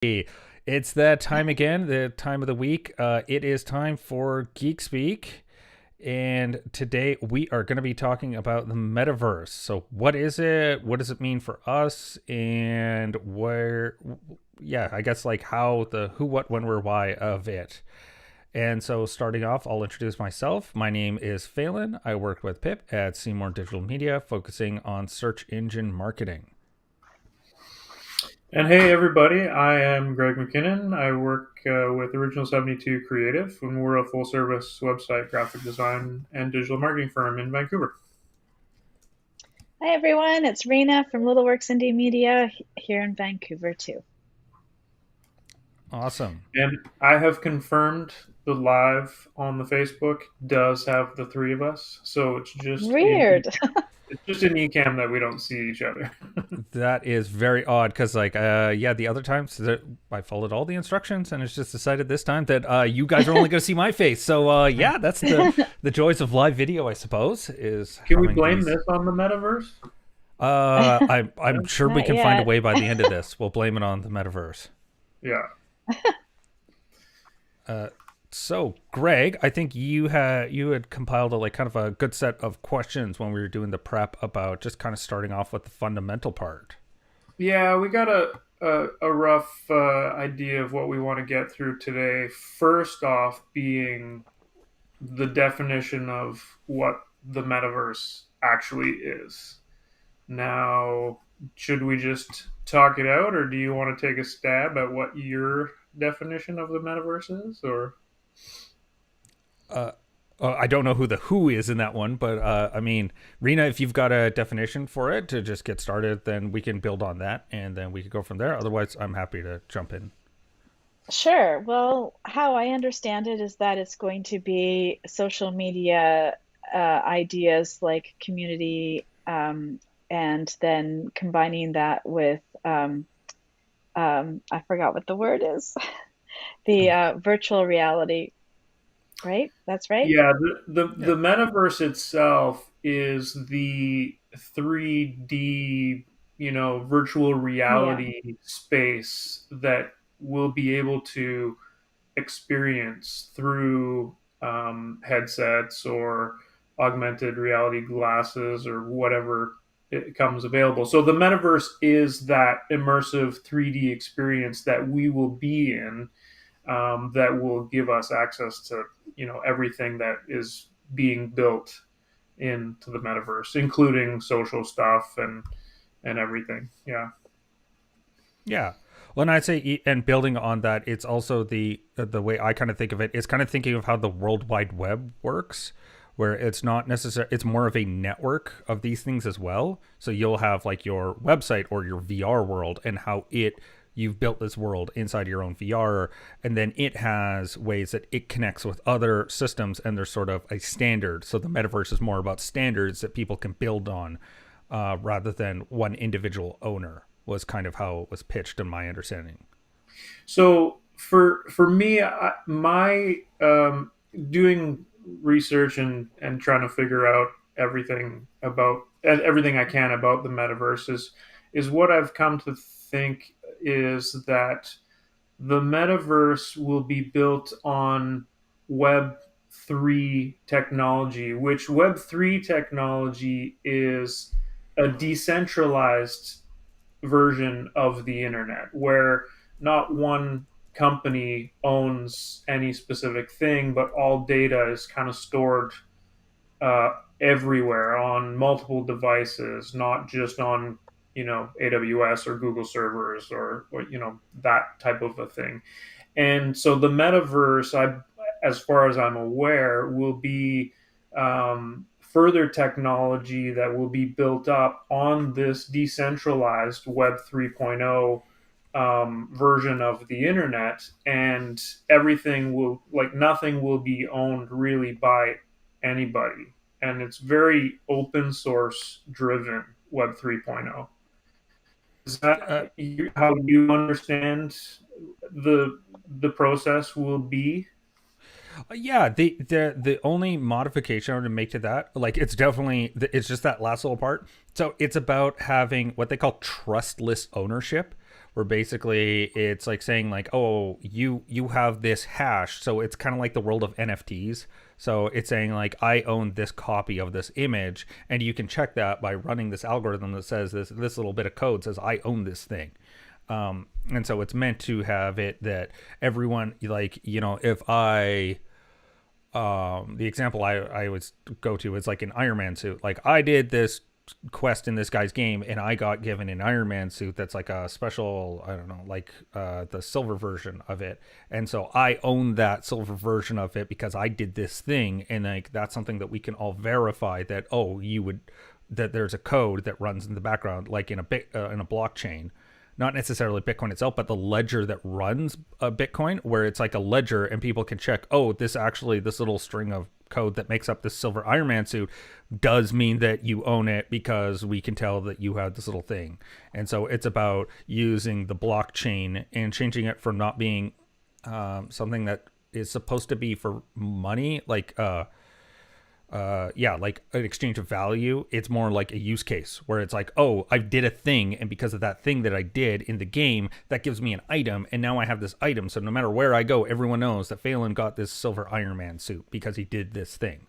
It's that time again, the time of the week. It is time for GeekSpeak. And today we are going to be talking about the metaverse. So, what is it? What does it mean for us? And where, yeah, I guess like how, the who, what, when, where, why of it. And so, starting off, I'll introduce myself. My name is Phelan. I work with Pip at Seymour Digital Media, focusing on search engine marketing. And hey, everybody, I am Greg McKinnon. I work with Original 72 Creative, and we're a full service website graphic design and digital marketing firm in Vancouver. Hi everyone, it's Rina from Little Works Indie Media here in Vancouver too. Awesome. And I have confirmed the live on the Facebook does have the three of us, so Weird. it's just in Ecamm that we don't see each other. That is very odd because, the other times that I followed all the instructions and it's just decided this time that you guys are only going to see my face. So, that's the joys of live video, I suppose. Is Can we blame this on the metaverse? I'm sure we Not can find a yet. way by the end of this. We'll blame it on the metaverse. Yeah. So, Greg, I think you had compiled a kind of a good set of questions when we were doing the prep about just kind of starting off with the fundamental part. Yeah, we got a rough idea of what we want to get through today. First off, being the definition of what the metaverse actually is. Now, should we just talk it out, or do you want to take a stab at what your definition of the metaverse is? Or I don't know who the who is in that one, but I mean, Rena, if you've got a definition for it to just get started, then we can build on that and then we can go from there. Otherwise, I'm happy to jump in. Sure. Well, how I understand it is that it's going to be social media ideas like community, and then combining that with I forgot what the word is. The virtual reality, right? That's right. yeah, Yeah. the metaverse itself is the 3D, virtual Yeah. reality space that we'll be able to experience through headsets or augmented reality glasses or whatever it comes available. So the metaverse is that immersive 3D experience that we will be in, that will give us access to everything that is being built into the metaverse, including social stuff and everything. Yeah. Yeah. Well, and I'd say, and building on that, it's also the way I kind of think of it is kind of thinking of how the World Wide Web works, where it's not necessary. It's more of a network of these things as well. So you'll have like your website or your VR world, and how you've built this world inside your own VR, and then it has ways that it connects with other systems, and there's sort of a standard. So the metaverse is more about standards that people can build on, rather than one individual owner, was kind of how it was pitched in my understanding. So for me, my doing research and trying to figure out everything I can about the metaverse is what I've come to think is that the metaverse will be built on Web 3 technology, which Web 3 technology is a decentralized version of the internet where not one company owns any specific thing, but all data is kind of stored everywhere on multiple devices, not just on AWS or Google servers or that type of a thing. And so the metaverse, as far as I'm aware, will be further technology that will be built up on this decentralized Web 3.0 version of the internet, and everything will, like, nothing will be owned really by anybody. And it's very open source driven Web 3.0. Is Uh, that how you understand the process will be? yeah, the only modification I would make to that, like, it's definitely it's just that last little part. So it's about having what they call trustless ownership, where basically it's like saying like, oh, you have this hash. So it's kind of like the world of NFTs. So it's saying like, I own this copy of this image, and you can check that by running this algorithm that says this little bit of code says I own this thing. And so it's meant to have it that everyone, like, if I the example I always go to is like an Iron Man suit. Like, I did this quest in this guy's game, and I got given an Iron Man suit that's like a special, I don't know, like the silver version of it. And so I own that silver version of it because I did this thing, and like that's something that we can all verify that, oh, you would, that there's a code that runs in the background, like in a blockchain, not necessarily Bitcoin itself, but the ledger that runs a Bitcoin, where it's like a ledger and people can check, oh, this little string of code that makes up this silver Iron Man suit does mean that you own it, because we can tell that you have this little thing. And so it's about using the blockchain and changing it from not being something that is supposed to be for money, like like an exchange of value. It's more like a use case where it's like, oh, I did a thing, and because of that thing that I did in the game, that gives me an item, and now I have this item. So no matter where I go, everyone knows that Phelan got this silver Iron Man suit because he did this thing.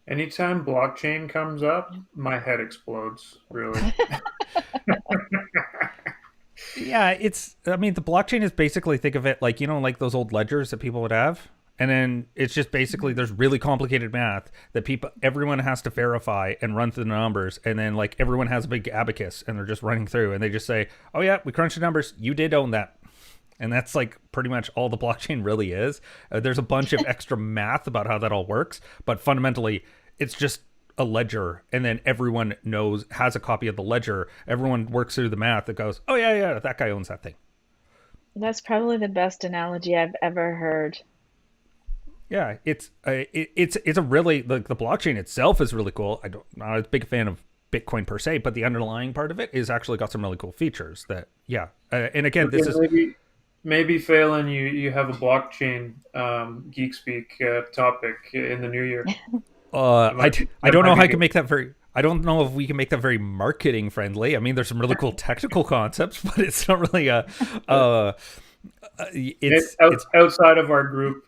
Anytime blockchain comes up, my head explodes, really. Yeah, I mean, the blockchain is basically, think of it like, like those old ledgers that people would have. And then it's just basically, there's really complicated math that everyone has to verify and run through the numbers. And then like everyone has a big abacus and they're just running through, and they just say, oh yeah, we crunched the numbers. You did own that. And that's like pretty much all the blockchain really is. There's a bunch of extra math about how that all works, but fundamentally it's just a ledger, and then everyone has a copy of the ledger. Everyone works through the math that goes, oh yeah, that guy owns that thing. That's probably the best analogy I've ever heard. Yeah, it's a really, the blockchain itself is really cool. I'm not a big fan of Bitcoin per se, but the underlying part of it is actually got some really cool features that, and again, this is maybe Phelan, you have a blockchain GeekSpeak topic in the new year. I don't know how I can make that very. I don't know if we can make that very marketing friendly. I mean, there's some really cool technical concepts, but it's not really it's outside of our group.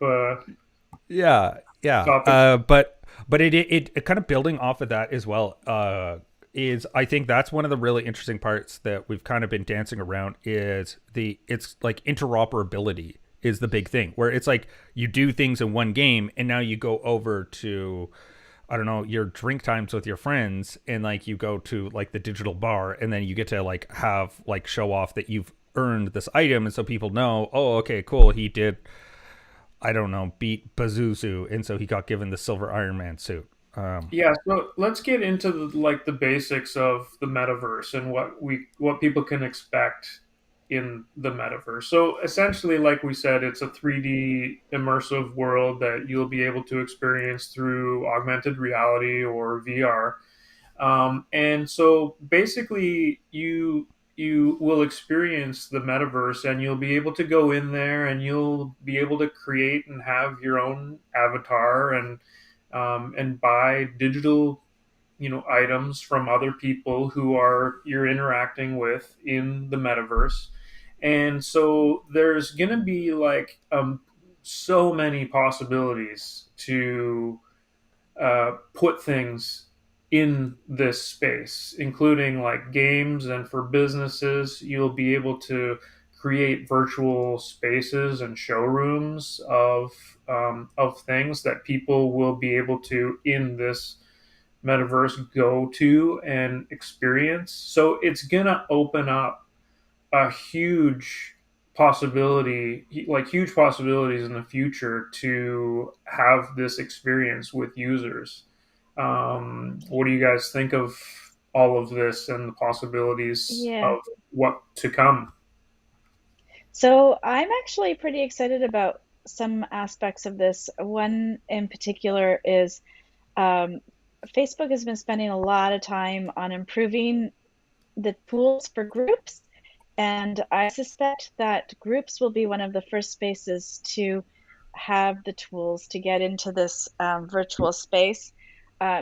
Yeah. But it kind of building off of that as well. Is, I think that's one of the really interesting parts that we've kind of been dancing around, is it's like interoperability is the big thing, where it's like you do things in one game, and now you go over to, I don't know, your drink times with your friends, and like you go to like the digital bar, and then you get to like have like show off that you've earned this item, and so people know, oh, okay, cool, he did, I don't know, beat Pazuzu, and so he got given the silver Iron Man suit. So let's get into the basics of the metaverse and what people can expect in the metaverse. So essentially, like we said, it's a 3D immersive world that you'll be able to experience through augmented reality or VR. And so basically, you will experience the metaverse, and you'll be able to go in there, and you'll be able to create and have your own avatar, and buy digital, items from other people who you're interacting with in the metaverse. And so there's gonna be like so many possibilities to put things in this space, including like games, and for businesses, you'll be able to create virtual spaces and showrooms of things that people will be able to, in this metaverse, go to and experience. So it's gonna open up a huge possibilities in the future to have this experience with users. What do you guys think of all of this and the possibilities Yeah. of what to come? So I'm actually pretty excited about some aspects of this. One in particular is um, Facebook has been spending a lot of time on improving the tools for groups. And I suspect that groups will be one of the first spaces to have the tools to get into this virtual space,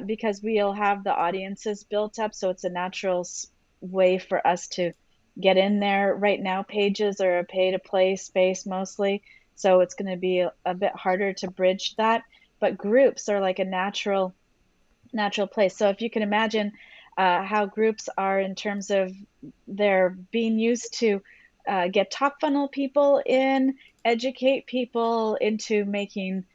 because we'll have the audiences built up. So it's a natural way for us to get in there. Right now, pages are a pay to play space mostly, so it's going to be a bit harder to bridge that. But groups are like a natural place. So if you can imagine how groups are in terms of they're being used to get top funnel people in, educate people into making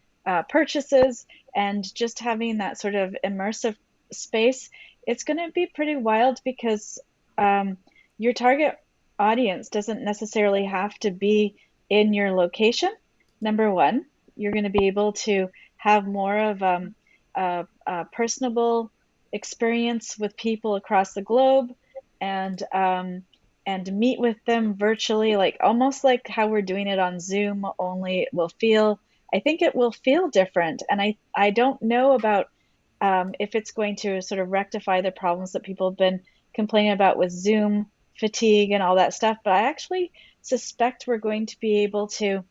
purchases, and just having that sort of immersive space, it's going to be pretty wild because um, your target audience doesn't necessarily have to be in your location. Number one, you're going to be able to have more of a personable experience with people across the globe, and meet with them virtually, like almost like how we're doing it on Zoom, only it will feel, I think it will feel different. And I don't know about if it's going to sort of rectify the problems that people have been complaining about with Zoom fatigue and all that stuff, but I actually suspect we're going to be able to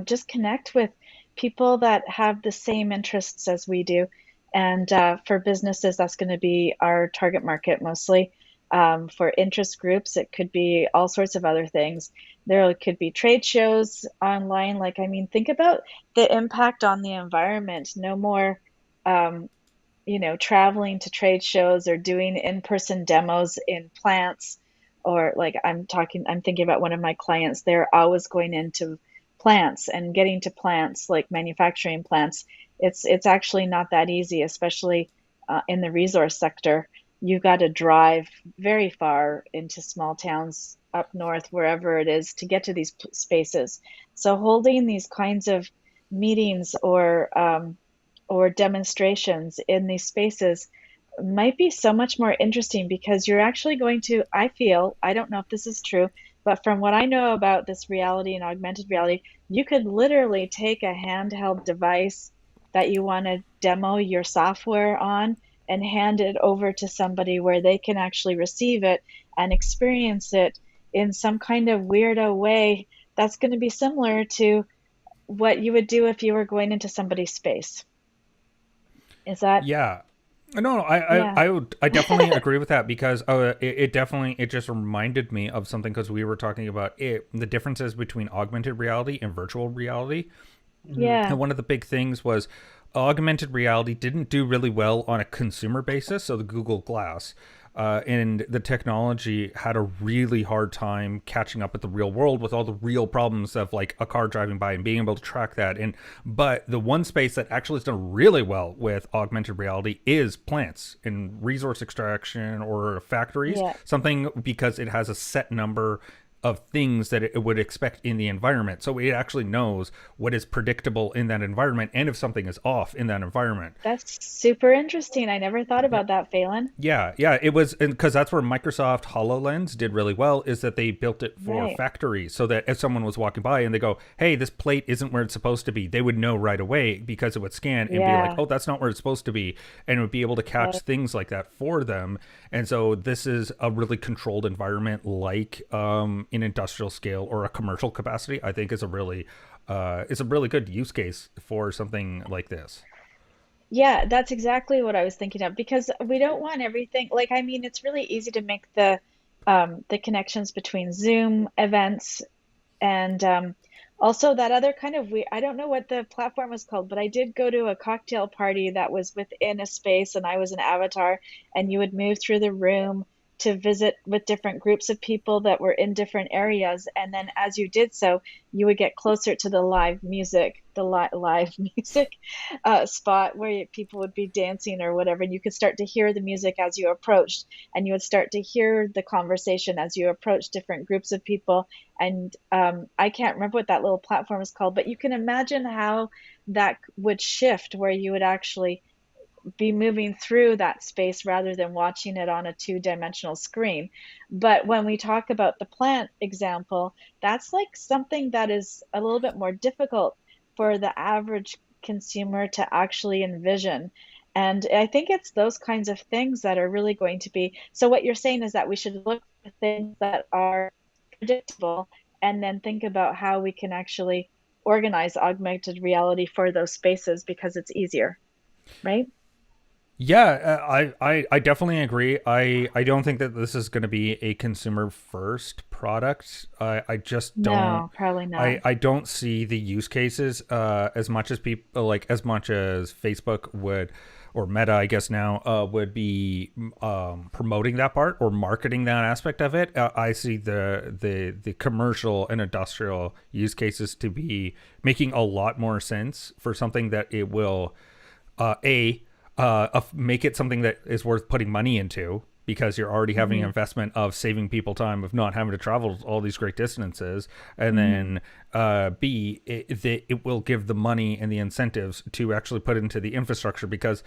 just connect with people that have the same interests as we do. And for businesses, that's going to be our target market mostly. For interest groups, it could be all sorts of other things. There could be trade shows online. Like, I mean, think about the impact on the environment. No more, um, traveling to trade shows or doing in-person demos in plants. Or like I'm thinking about one of my clients, they're always going into plants and getting to plants, like manufacturing plants. It's actually not that easy, especially in the resource sector. You got to drive very far into small towns up north, wherever it is, to get to these spaces. So holding these kinds of meetings or demonstrations in these spaces might be so much more interesting because you're actually going to, I feel, I don't know if this is true, but from what I know about this reality and augmented reality, you could literally take a handheld device that you want to demo your software on and hand it over to somebody where they can actually receive it and experience it in some kind of weirdo way that's going to be similar to what you would do if you were going into somebody's space. Is that, Yeah. No, yeah. I definitely agree with that because it definitely it just reminded me of something because we were talking about the differences between augmented reality and virtual reality. Mhm. And Yeah. one of the big things was augmented reality didn't do really well on a consumer basis. So the Google Glass and the technology had a really hard time catching up with the real world with all the real problems of like a car driving by and being able to track that. And but the one space that actually has done really well with augmented reality is plants and resource extraction or factories. Yeah. Something because it has a set number of things that it would expect in the environment. So it actually knows what is predictable in that environment and if something is off in that environment. That's super interesting. I never thought Yeah. about that, Phelan. Yeah, it was because that's where Microsoft HoloLens did really well is that they built it for Right. factories so that if someone was walking by and they go, "Hey, this plate isn't where it's supposed to be," they would know right away because it would scan and be like, Yeah. "Oh, that's not where it's supposed to be," and it would be able to catch Right. things like that for them. And so this is a really controlled environment, like in industrial scale or a commercial capacity. I think is a really good use case for something like this. Yeah, that's exactly what I was thinking of because we don't want everything, like, I mean, it's really easy to make the connections between Zoom events and also that other kind of weird, I don't know what the platform was called, but I did go to a cocktail party that was within a space and I was an avatar, and you would move through the room to visit with different groups of people that were in different areas. And then as you did so, you would get closer to the live music, the live music spot where people would be dancing or whatever. And you could start to hear the music as you approached, and you would start to hear the conversation as you approached different groups of people. And I can't remember what that little platform is called, but you can imagine how that would shift where you would actually be moving through that space rather than watching it on a two-dimensional screen. But when we talk about the plant example, that's like something that is a little bit more difficult for the average consumer to actually envision. And I think it's those kinds of things that are really going to be. So, what you're saying is that we should look for things that are predictable and then think about how we can actually organize augmented reality for those spaces because it's easier, right? Yeah, I definitely agree. I don't think that this is going to be a consumer first product. I just don't. No, probably not. I don't see the use cases as much as people like as much as Facebook would or Meta, I guess now would be promoting that part or marketing that aspect of it. I see the commercial and industrial use cases to be making a lot more sense for something that it will a make it something that is worth putting money into because you're already having an Hmm. investment of saving people time of not having to travel all these great distances, and Hmm. then b it will give the money and the incentives to actually put into the infrastructure because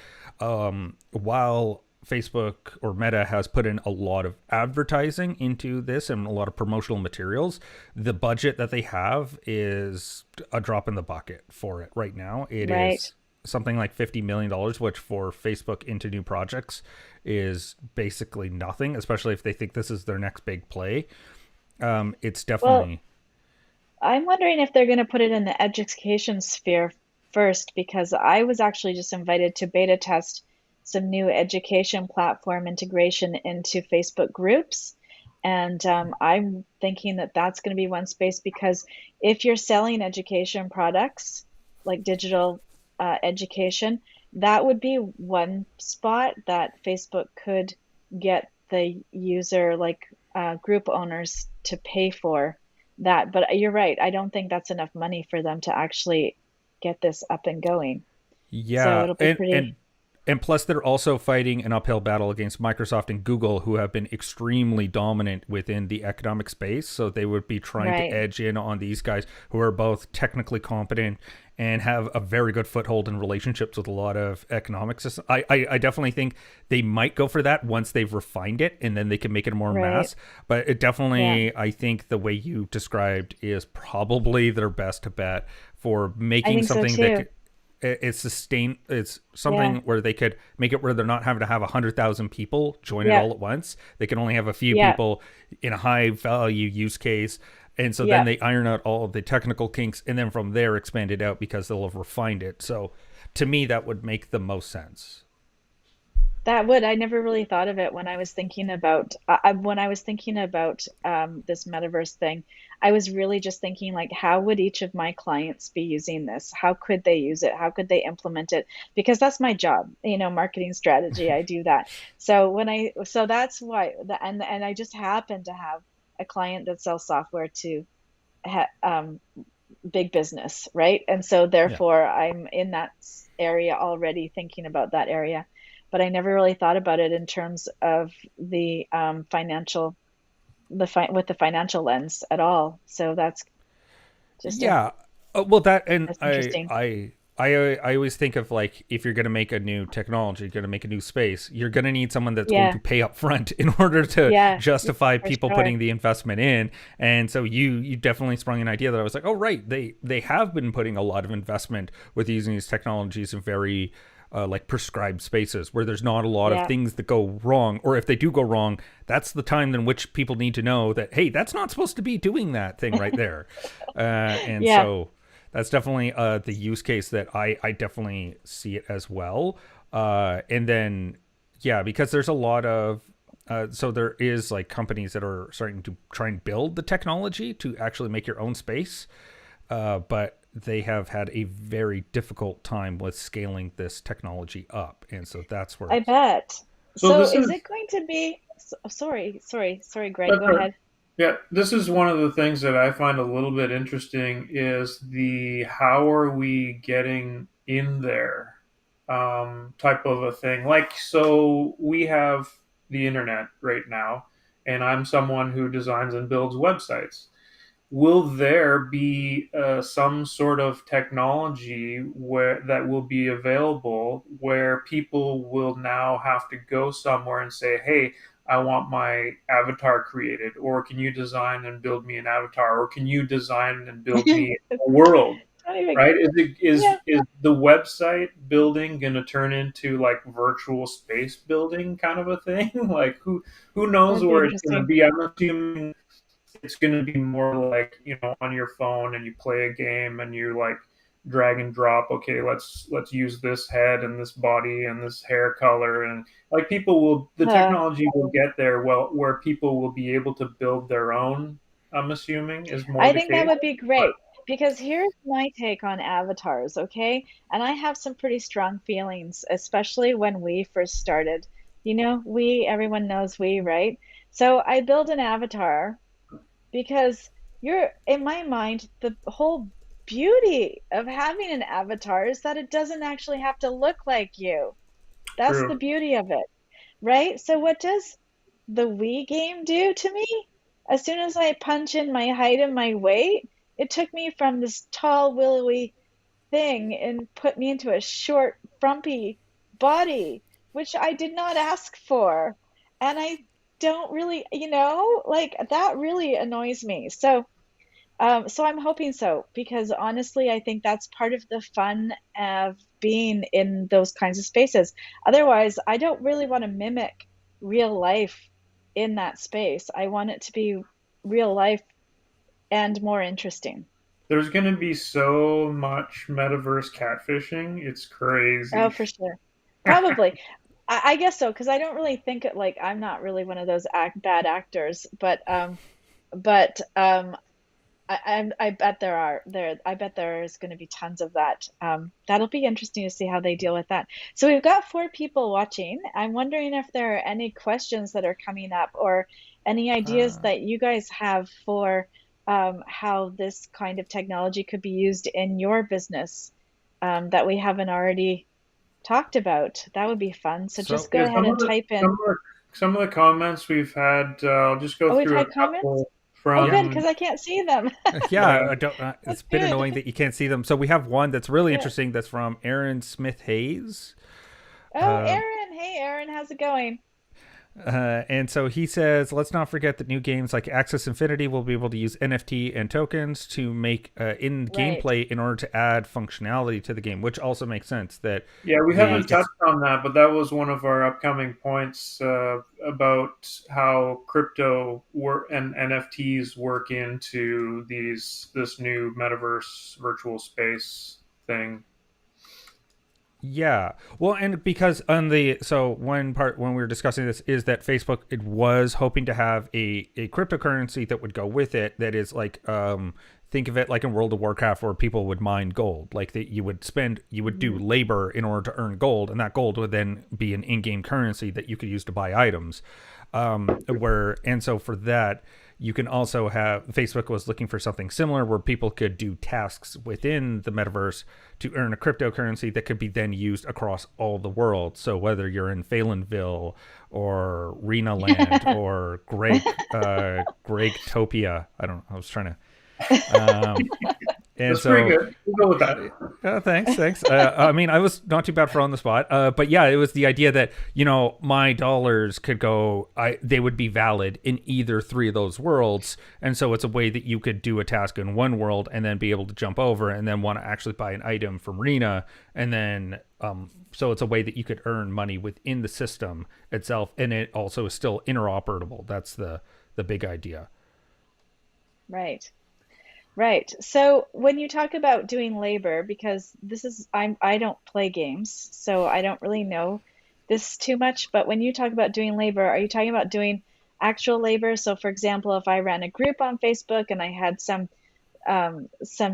while Facebook or Meta has put in a lot of advertising into this and a lot of promotional materials. The budget that they have is a drop in the bucket for it right now. It Right. is something like $50 million, which for Facebook into new projects is basically nothing, especially if they think this is their next big play. It's Well, definitely, I'm wondering if they're going to put it in the education sphere first, because I was actually just invited to beta test some new education platform integration into Facebook groups. And I'm thinking that that's going to be one space because if you're selling education products like digital education, that would be one spot that Facebook could get the user, like group owners, to pay for that. But you're right. I don't think that's enough money for them to actually get this up and going. So yeah, it'll be pretty, and plus they're also fighting an uphill battle against Microsoft and Google, who have been extremely dominant within the economic space. So they would be trying to right. edge in on these guys who are both technically competent and have a very good foothold in relationships with a lot of economic systems. I definitely think they might go for that once they've refined it and then they can make it more Right. mass. But it Yeah. definitely, I think the way you described is probably their best bet for I making think so something that too. could, it's sustain it's something Yeah. where they could make it where they're not having to have 100,000 people join it Yeah. all at once. They can only have a few Yeah. people in a high value use case, and so then Yeah. they iron out all of the technical kinks and then from there expand it out because they'll have refined it. So to me that would make the most sense. That would. I never really thought of it when I was thinking about when I was thinking about this metaverse thing. I was really just thinking like, how would each of my clients be using this? How could they use it? How could they implement it? Because that's my job, marketing strategy. I do that. So that's why and I just happen to have a client that sells software to ha big business, right? And so Yeah. therefore I'm in that area already thinking about that area. But I never really thought about it in terms of the financial, with the financial lens at all. So just a Yeah. Well, that and that's interesting. I always think of like if you're going to make a new technology, you're going to make a new space, you're going to need someone that's going Yeah, to pay up front in order to yeah, yeah, justify for people sure. putting the investment in. And so you definitely sprung an idea that I was like, oh right, they have been putting a lot of investment with using these technologies in very like prescribed spaces where there's not a lot of Yeah, things that go wrong, or if they do go wrong, that's the time in which people need to know that hey, that's not supposed to be doing that thing right there. And yeah. so that's definitely the use case that I definitely see it as well. And then yeah, because there's a lot of so there is like companies that are starting to try and build the technology to actually make your own space, but they have had a very difficult time with scaling this technology up, and so that's where I it's bet. So So this is is it going to be? Sorry, Greg. that's Go right. ahead. Yeah, this is one of the things that I find a little bit interesting is the how are we getting in there type of a thing. Like, so we have the internet right now, and I'm someone who designs and builds websites. Will there be some sort of technology where that will be available where people will now have to go somewhere and say, "Hey, I want my avatar created," or "Can you design and build me an avatar?" or "Can you design and build me a world?" Don't even. Right? Yeah, Is the website building going to turn into like virtual space building kind of a thing? Like who knows that'd be where it's going to interesting. be? I'm assuming it's going to be more like on your phone and you play a game and you like drag and drop. Okay, let's use this head and this body and this hair color, and like people will, the Huh. technology will get there, well, where people will be able to build their own. I'm assuming is more I the think that case. would be But great because here's my take on avatars, okay? And I have some pretty strong feelings, especially when we first started. Everyone knows we, right? So I build an avatar because in my mind, the whole beauty of having an avatar is that it doesn't actually have to look like you. That's the true. beauty of it, right? So what does the Wii game do to me? As soon as I punch in my height and my weight, it took me from this tall, willowy thing and put me into a short, frumpy body, which I did not ask for. And I don't really, like that really annoys me. So I'm hoping so, because honestly, I think that's part of the fun of being in those kinds of spaces. Otherwise, I don't really want to mimic real life in that space. I want it to be real life and more interesting. There's going to be so much metaverse catfishing. It's Oh, crazy. for sure. Probably. I guess so, because I don't really think it like I'm not really one of those bad actors, but I bet I bet there is going to be tons of that. That'll be interesting to see how they deal with that. So we've got four people watching. I'm wondering if there are any questions that are coming up or any ideas Uh, that you guys have for how this kind of technology could be used in your business that we haven't already talked about. That would be fun. So just so go Yeah, ahead and type in. some of the comments we've had. I'll just go Oh, we've through a had comments? couple Oh, yeah. good, from. because I can't see them. Yeah, Yeah, I don't. It's That's a bit good. annoying that you can't see them. So we have one that's really Yeah. interesting. That's from Aaron Smith Hayes. Oh, Um, Aaron. Hey, Aaron, how's it going? and so he says, let's not forget that new games like Axis Infinity will be able to use NFT and tokens to make in Right. gameplay in order to add functionality to the game, which also makes sense that yeah, we the haven't Yes. touched it's on that, but that was one of our upcoming points about how crypto work and NFTs work into this new metaverse virtual space thing. yeah. Well, and because on the so one part when we were discussing this is that Facebook it was hoping to have a cryptocurrency that would go with it that is like think of it like in World of Warcraft where people would mine gold. Like that you would do Hmm. labor in order to earn gold and that gold would then be an in-game currency that you could use to buy items. Where and so for that you can also have Facebook was looking for something similar where people could do tasks within the metaverse to earn a cryptocurrency that could be then used across all the world. So whether you're in Phelanville or Rena Land or Gregtopia, I don't know, I was trying to and That's pretty so good. We'll go with that. thanks. I mean, I was not too bad for on the spot. But yeah, it was the idea that my dollars could go. They would be valid in either three of those worlds, and so it's a way that you could do a task in one world and then be able to jump over and then want to actually buy an item from Rena, and then so it's a way that you could earn money within the system itself, and it also is still interoperable. That's the big idea. Right. Right. So when you talk about doing labor, because I don't play games, so I don't really know this too much, but when you talk about doing labor, are you talking about doing actual labor? So for example, if I ran a group on Facebook and I had some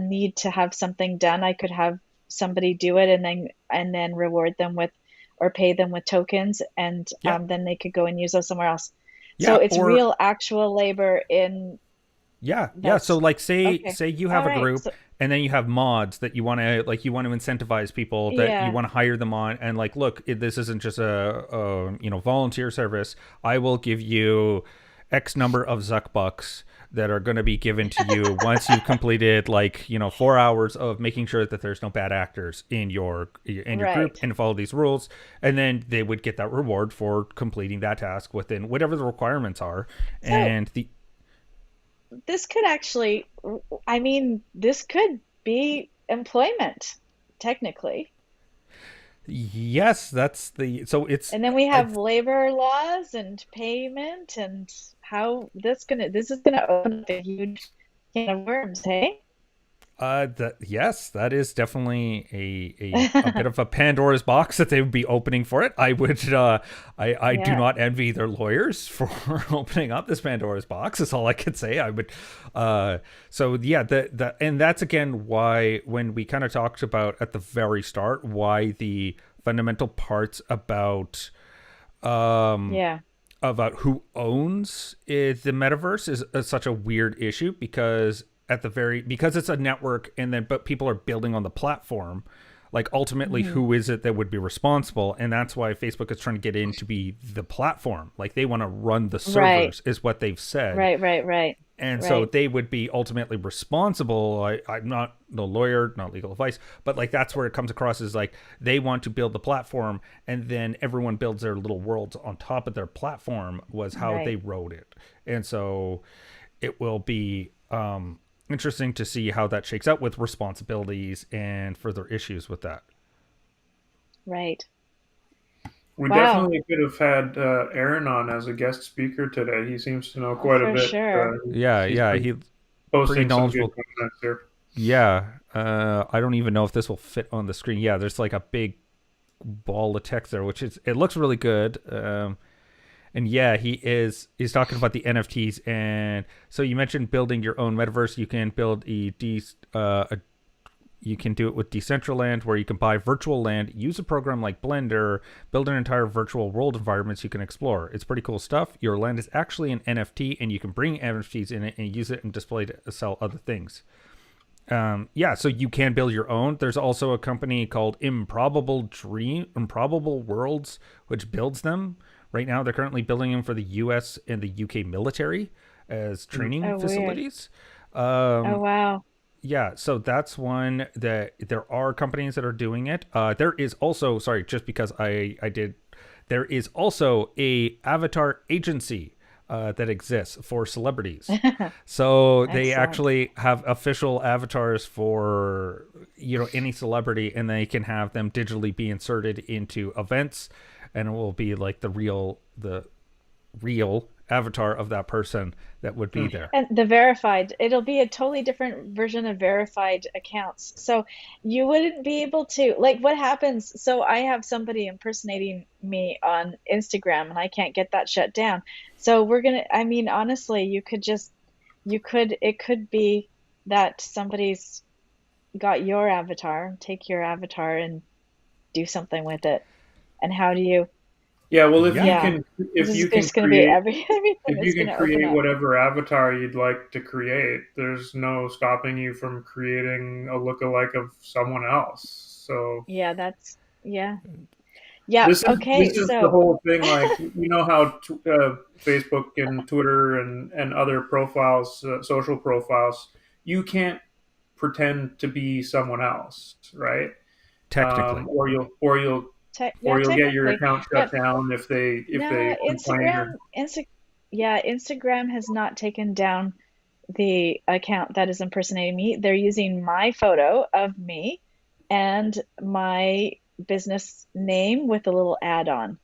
need to have something done, I could have somebody do it and then reward them with or pay them with tokens, and Yeah, then they could go and use those somewhere else. So yeah, it's or real actual labor in yeah. So that's like okay. say you All have a right. group So and then you have mods that you want to incentivize people that you yeah. want to hire them on and like look, this isn't just a volunteer service. I will give you X number of Zuck bucks that are going to be given to you once you've completed 4 hours of making sure that there's no bad actors in your group Right. and follow these rules, and then they would get that reward for completing that task within whatever the requirements are. So And the this could actually, I mean, this could be employment, technically. Yes, that's the so And then we have it's labor laws and payment and how this is gonna open up a huge can of worms, hey? Yes, that is definitely a bit of a Pandora's box that they would be opening for it. I would I do Yeah. not envy their lawyers for opening up this Pandora's box. Is all I could say. I would so yeah, the and that's again why when we kind of talked about at the very start why the fundamental parts um Yeah. about who owns the metaverse is such a weird issue because at the very because it's a network and then but people are building on the platform, like ultimately Hmm. who is it that would be responsible, and that's why Facebook is trying to get in to be the platform, like they want to run the Right. servers is what they've said, Right. Right. Right. and so Right. they would be ultimately responsible. I'm not no lawyer, not legal advice, but like that's where it comes across is like they want to build the platform, and then everyone builds their little worlds on top of their platform was how they Right. wrote it, and so it will be interesting to see how that shakes out with responsibilities and further issues with that. Right. We Wow. definitely could have had Aaron on as a guest speaker today. He seems to know Oh, quite a for bit. sure. Yeah, He's yeah, been he pretty posting some good knowledgeable. comments here. Yeah, I don't even know if this will fit on the screen. Yeah, there's like a big ball of text there, which is it looks really good. And yeah, he's talking about the NFTs, and so you mentioned building your own metaverse. You can build you can do it with Decentraland, where you can buy virtual land, use a program like Blender, build an entire virtual world environments you can explore. It's pretty cool stuff. Your land is actually an NFT, and you can bring NFTs in it and use it and display to sell other things. Yeah, so you can build your own. There's also a company called Improbable Worlds, which builds them. Right now, they're currently building them for the U.S. and the U.K. military as Mm. training Oh, weird. facilities. Oh, wow. Yeah, so that's one that there are companies that are doing it. There is also, sorry, just because I did, there is also a avatar agency that exists for celebrities. So they Excellent. actually have official avatars for any celebrity, and they can have them digitally be inserted into events, and it will be like the real avatar of that person that would be Hmm. there. And the verified, it'll be a totally different version of verified accounts. So you wouldn't be able to, like, what happens? So I have somebody impersonating me on Instagram and I can't get that shut down. So I mean, honestly, it could be that somebody's got your avatar, take your avatar and do something with it. And how do you, Yeah, well, Yeah. yeah, this if is you can just going to be create everything if is you going can to open create up. whatever avatar you'd like to create, there's no stopping you from creating a lookalike of someone else. So Yeah, yeah. Yeah, this okay. is the So, whole thing. Like you know how Facebook and Twitter and other profiles, social profiles, you can't pretend to be someone else, right? Technically. Or yeah, you'll get your technically. account shut But down if they no, complain or Yeah, Instagram has not taken down the account that is impersonating me. They're using my photo of me and my business name with a little add-on,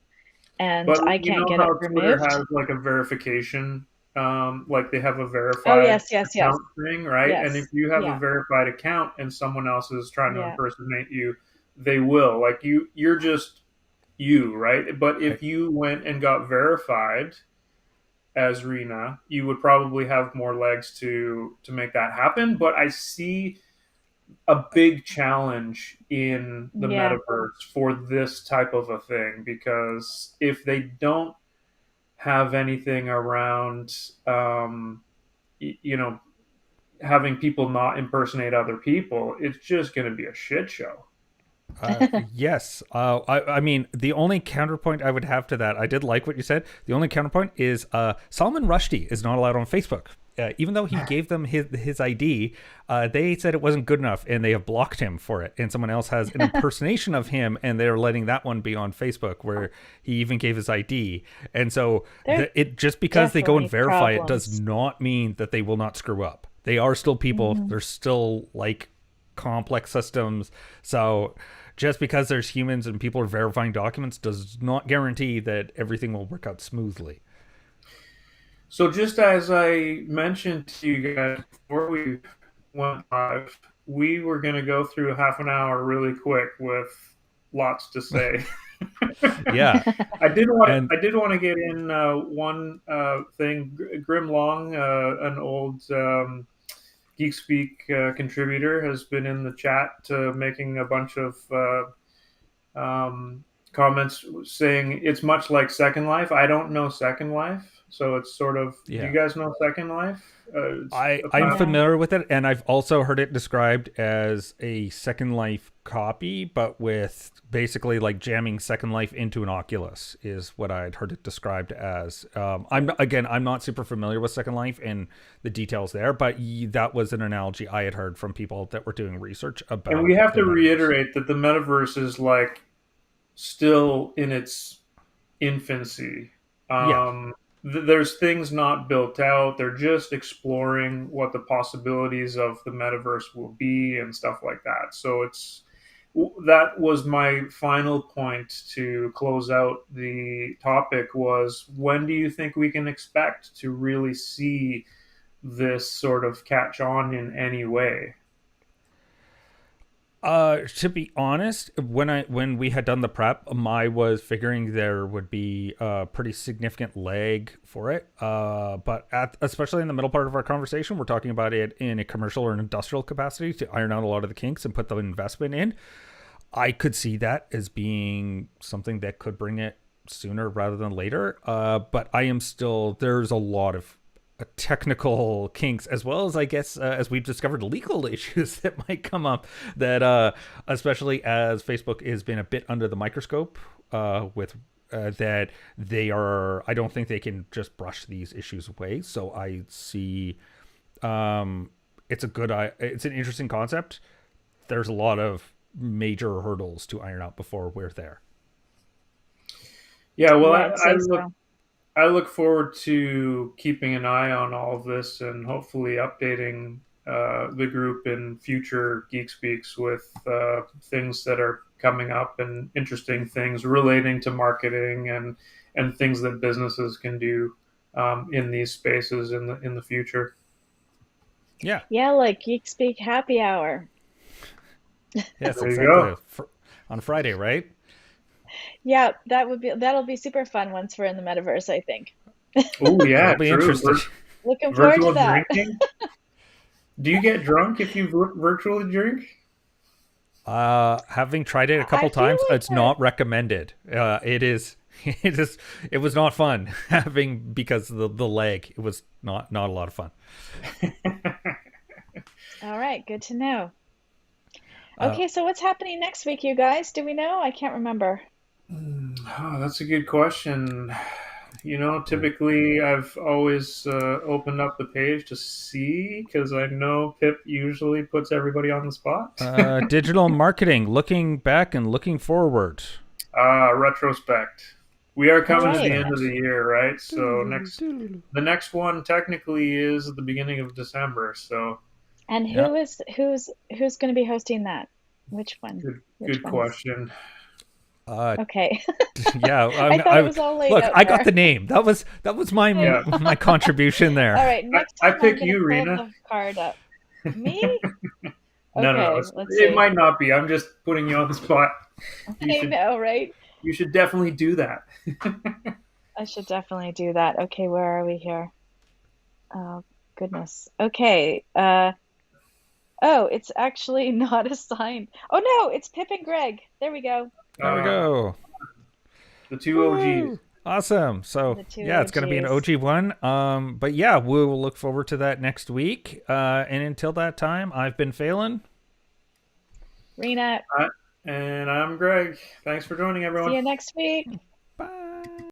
and But I you can't know get it how Twitter removed. has like a verification, like they have a Oh, verified yes, yes, yes. account thing, right? And if Yes. you have a Yeah. verified account and someone else is trying to Yeah. impersonate you, they will. Like you're just you, right? But I, if you went and got verified as Rena, you would probably have more legs to make that happen. But I see a big challenge in the Yeah. metaverse for this type of a thing because if they don't have anything around, you know, having people not impersonate other people, it's just going to be a shit show. yes. I mean, the only counterpoint I would have to that, I did like what you said. The only counterpoint is Salman Rushdie is not allowed on Facebook. Even though he gave them his ID, they said it wasn't good enough, and they have blocked him for it. And someone else has an impersonation of him, and they're letting that one be on Facebook, where he even gave his ID. And so, There are it just because they go and definitely verify it does problems. not mean that they will not screw up. They are still people. Hmm. They're still like complex systems. So just because there's humans and people are verifying documents does not guarantee that everything will work out smoothly. So, just as I mentioned to you guys before we went live, we were going to go through half an hour really quick with lots to say. Yeah. And I did want to get in one thing. Grim Long, an old GeekSpeak contributor, has been in the chat making a bunch of comments saying it's much like Second Life. I don't know Second Life, so it's sort of. Do you yeah, guys know Second Life? It's a I'm Yeah. familiar with it, and I've also heard it described as a Second Life copy, but with basically like jamming Second Life into an Oculus is what I'd heard it described as. I'm not super familiar with Second Life and the details there, but that was an analogy I had heard from people that were doing research and about we have the to metaverse. reiterate that the metaverse is like still in its infancy. Yeah, There's things not built out. They're just exploring what the possibilities of the metaverse will be and stuff like that. So that was my final point to close out the topic was when do you think we can expect to really see this sort of catch on in any way? To be honest, when we had done the prep, I was figuring there would be a pretty significant lag for it. But especially in the middle part of our conversation, we're talking about it in a commercial or an industrial capacity to iron out a lot of the kinks and put the investment in. I could see that as being something that could bring it sooner rather than later. But I am still there's a lot of technical kinks as well as I guess as we've discovered legal issues that might come up that especially as Facebook has been a bit under the microscope with that they are I don't think they can just brush these issues away. So I see it's a it's an interesting concept. There's a lot of major hurdles to iron out before we're there. Yeah, well, Yeah, I'd say so. I look forward to keeping an eye on all of this and hopefully updating the group in future Geek Speaks with things that are coming up and interesting things relating to marketing and things that businesses can do in these spaces in the future. Yeah. Yeah, like Geek Speak Happy Hour. Yes, There you exactly. go. On Friday, right? Yeah, that'll be super fun once we're in the metaverse, I think. Oh yeah, It'll be true. interesting. Looking forward to Virtual that. drinking. Do you get drunk if you virtually drink? Having tried it a I couple feel times, like it's that. not recommended. It is, it was not fun having because of the lag. It was not a lot of fun. All right, good to know. Uh, Okay, so what's happening next week, you guys? Do we know? I can't remember. Oh, that's a good question. You know, typically I've always opened up the page to see because I know Pip usually puts everybody on the spot. digital marketing, looking back and looking forward. Retrospect. We are All coming to the right. end of Retrospect. the year, right? So Doodle-doo, doodle-doo. the next one technically is at the beginning of December. So And Yeah. who's going to be hosting that? Which one? Which good one's? question. Uh, Okay. yeah. I thought it was all laid Look. out I got there. the name. That was my Okay. Yeah, my contribution All there. right, next I time I'm pick going to you, pull Rena. the card up. Me? No. Okay, let's It see. might not be. I'm just putting you on the spot. You I should know, right? you should definitely do that. I should definitely do that. Okay, where are we here? Oh, goodness. Okay. Oh, it's actually not assigned. Oh no, it's Pip and Greg. There we go. There we Uh, go. the two OGs. Woo! Awesome. So The two yeah, it's gonna be an OGs. OG one. But yeah, we will look forward to that next week. And until that time, I've been Phelan. Rena, And I'm Greg. Thanks for joining, see everyone. you next week.